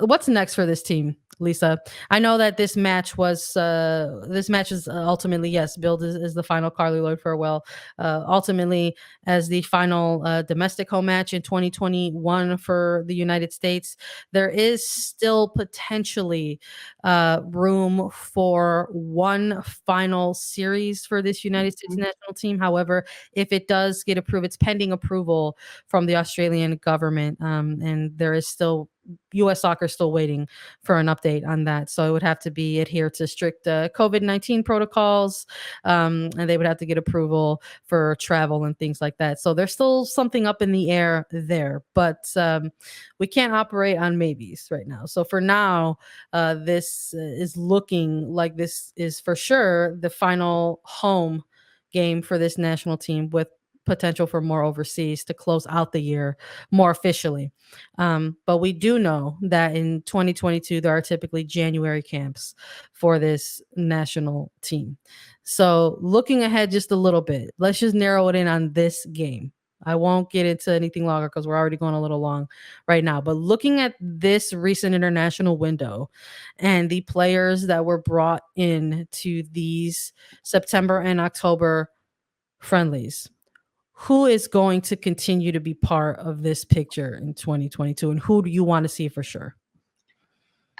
what's next for this team, Lisa? I know that this match is ultimately, yes, billed as the final Carly Lloyd farewell. Ultimately, as the final domestic home match in 2021 for the United States, there is still potentially room for one final series for this United States national team. However, if it does get approved, it's pending approval from the Australian government, and there is still U.S. soccer still waiting for an update on that. So it would have to be adhere to strict COVID-19 protocols, and they would have to get approval for travel and things like that. So there's still something up in the air there, but we can't operate on maybes right now. So for now, this is looking like this is for sure the final home game for this national team, with potential for more overseas to close out the year more officially. But we do know that in 2022, there are typically January camps for this national team. So looking ahead just a little bit, let's just narrow it in on this game. I won't get into anything longer because we're already going a little long right now. But looking at this recent international window and the players that were brought in to these September and October friendlies, who is going to continue to be part of this picture in 2022, and who do you want to see for sure?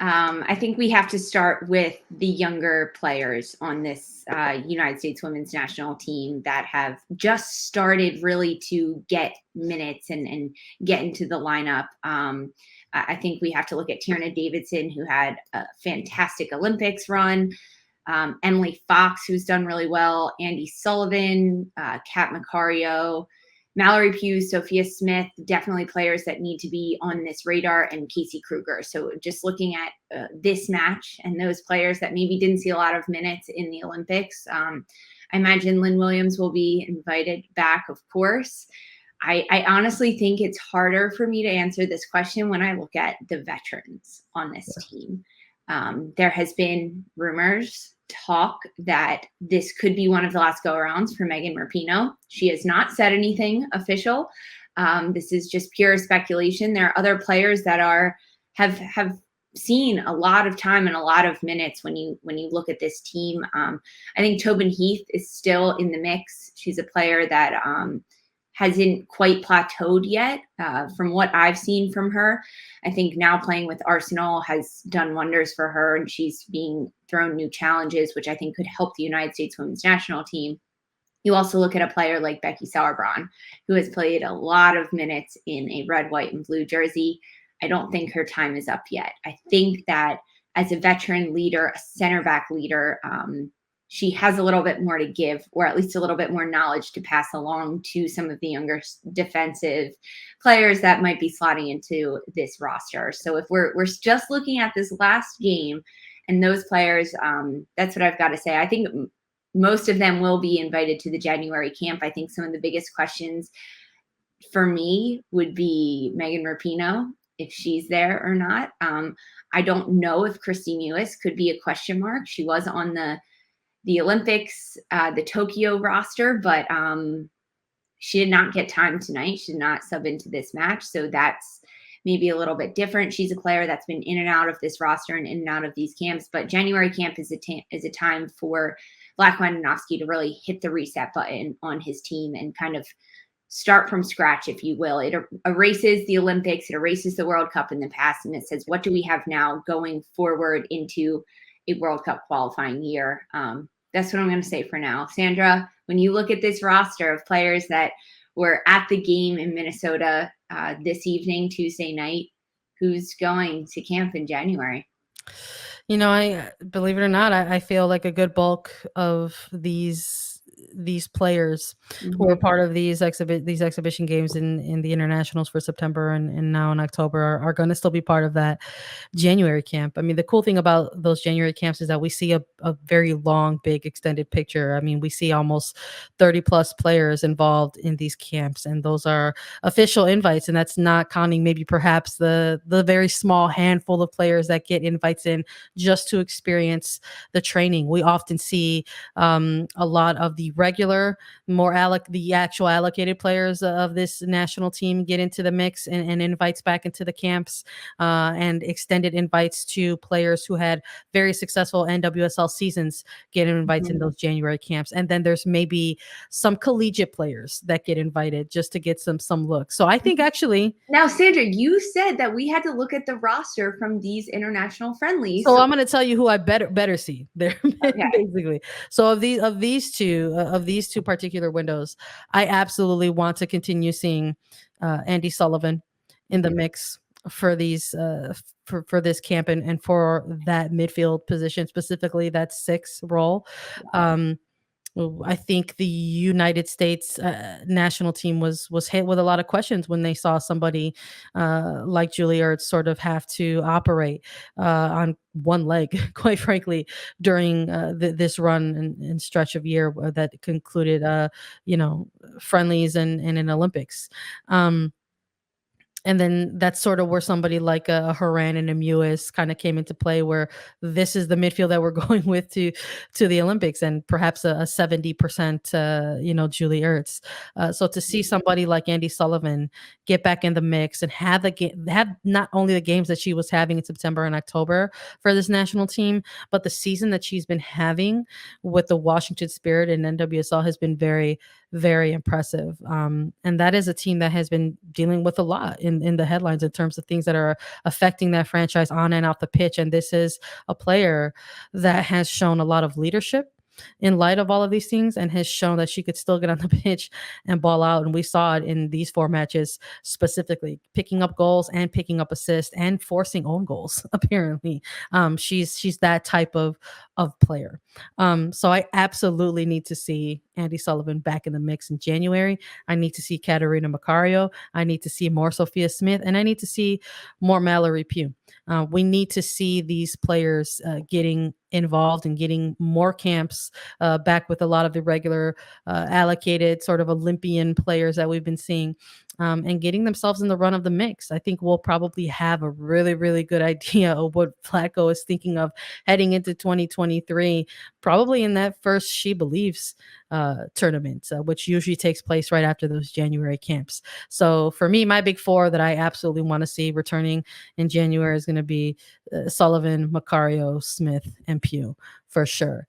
I think we have to start with the younger players on this United States women's national team that have just started really to get minutes and get into the lineup. I think we have to look at Tierna Davidson, who had a fantastic Olympics run. Emily Fox, who's done really well, Andy Sullivan, Kat Macario, Mallory Pugh, Sophia Smith, definitely players that need to be on this radar, and Casey Kruger. So just looking at this match and those players that maybe didn't see a lot of minutes in the Olympics, I imagine Lynn Williams will be invited back, of course. I honestly think it's harder for me to answer this question when I look at the veterans on this team. There has been rumors, talk that this could be one of the last go-arounds for Megan Rapinoe. She has not said anything official. This is just pure speculation. There are other players that have seen a lot of time and a lot of minutes when you look at this team. I think Tobin Heath is still in the mix. She's a player that hasn't quite plateaued yet from what I've seen from her. I think now playing with Arsenal has done wonders for her, and she's being thrown new challenges, which I think could help the United States women's national team. You also look at a player like Becky Sauerbrunn, who has played a lot of minutes in a red, white, and blue jersey. I don't think her time is up yet. I think that as a veteran leader, a center back leader, she has a little bit more to give, or at least a little bit more knowledge to pass along to some of the younger defensive players that might be slotting into this roster. So if we're just looking at this last game and those players, that's what I've got to say. I think most of them will be invited to the January camp. I think some of the biggest questions for me would be Megan Rapinoe, if she's there or not. I don't know if Christy Mewis could be a question mark. She was on the Olympics, the Tokyo roster, but she did not get time tonight. She did not sub into this match. So that's maybe a little bit different. She's a player that's been in and out of this roster and in and out of these camps, but January camp is a time for Vlatko Andonovski to really hit the reset button on his team and kind of start from scratch, if you will. It erases the Olympics, it erases the World Cup in the past, and it says, what do we have now going forward into a World Cup qualifying year? That's what I'm going to say for now. Sandra, when you look at this roster of players that were at the game in Minnesota this evening, Tuesday night, who's going to camp in January? You know, I believe it or not, I feel like a good bulk of these players who are part of these exhibition games in the internationals for September and now in October are going to still be part of that January camp. I mean, the cool thing about those January camps is that we see a very long, big, extended picture. I mean, we see almost 30 plus players involved in these camps, and those are official invites, and that's not counting maybe perhaps the very small handful of players that get invites in just to experience the training. We often see a lot of the regular, the actual allocated players of this national team get into the mix, and invites back into the camps, and extended invites to players who had very successful NWSL seasons get invites in Mhm. those January camps. And then there's maybe some collegiate players that get invited just to get some looks. So I think actually, Now, Sandra, you said that we had to look at the roster from these international friendlies. so So, I'm going to tell you who I better see there, okay. basically. So of these two particular windows, I absolutely want to continue seeing Andy Sullivan in the Mhm. mix for these for this camp, and for that midfield position, specifically that six role. Um, I think the United States national team was hit with a lot of questions when they saw somebody like Julie Ertz sort of have to operate on one leg, quite frankly, during this run and stretch of year that concluded, you know, friendlies and an Olympics. Um, and then that's sort of where somebody like a Haran and a Mewis kind of came into play, where this is the midfield that we're going with to the Olympics, and perhaps a 70% Julie Ertz. So to see somebody like Andy Sullivan get back in the mix and have not only the games that she was having in September and October for this national team, but the season that she's been having with the Washington Spirit and NWSL has been very, very impressive. And that is a team that has been dealing with a lot in the headlines in terms of things that are affecting that franchise on and off the pitch. And this is a player that has shown a lot of leadership in light of all of these things, and has shown that she could still get on the pitch and ball out. And we saw it in these four matches, specifically picking up goals and picking up assists and forcing own goals. Apparently, she's that type of player. So I absolutely need to see Andy Sullivan back in the mix in January. I need to see Katarina Macario. I need to see more Sophia Smith, and I need to see more Mallory Pugh. We need to see these players getting involved and getting more camps back with a lot of the regular allocated sort of Olympian players that we've been seeing, and getting themselves in the run of the mix. I think we'll probably have a really, really good idea of what Vlatko is thinking of heading into 2023, probably in that first She Believes tournament, which usually takes place right after those January camps. So for me, my big four that I absolutely want to see returning in January is going to be Sullivan, Macario, Smith, and Pugh for sure.